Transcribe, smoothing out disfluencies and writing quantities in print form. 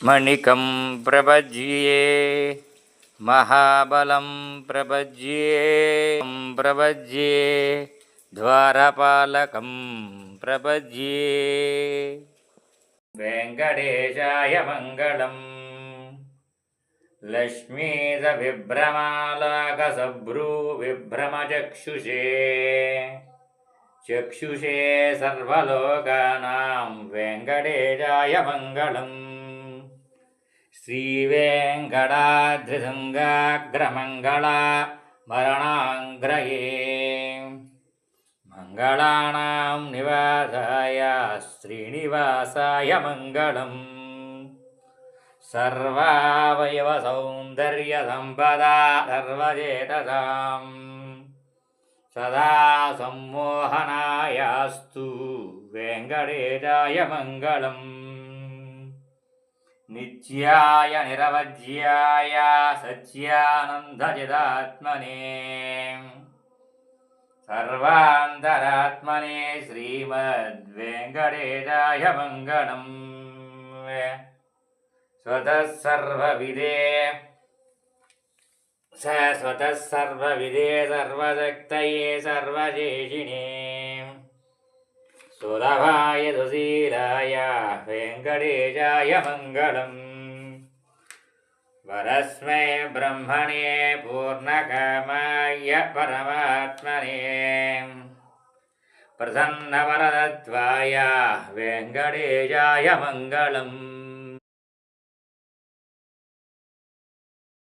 मणिकं प्रपज्ये महाबलं प्रपज्ये द्वारपालकं प्रपज्ये वेङ्कटेशाय मङ्गलम् लक्ष्मीसविभ्रमालाकसभ्रूविभ्रमचक्षुषे चक्षुषे सर्वलोकानां वेङ्कटेशाय मङ्गलम् श्रीवेङ्कटाद्रिशृङ्गाग्रमङ्गला मरणाङ्ग्रये मङ्गलानां निवासाय श्रीनिवासाय मङ्गलम् सर्वावयवसौन्दर्यसम्पदा सर्वचेतसां सदा सम्मोहनायास्तु वेङ्कटेशाय मङ्गलम् नित्याय निरवध्याय सच्चिदानन्दचिदात्मने सर्वान्तरात्मने श्रीमद्वेङ्कटेशाय मङ्गलम् स्वतः सर्वविदे सर्वशक्तये सर्वशेषिणे सुलभाय सुशीलाय वेङ्कटेशाय मङ्गलम् वरस्मै ब्रह्मणे पूर्णकामाय परमात्मने प्रसन्नवरदत्वाय वेङ्कटेशाय मङ्गलम्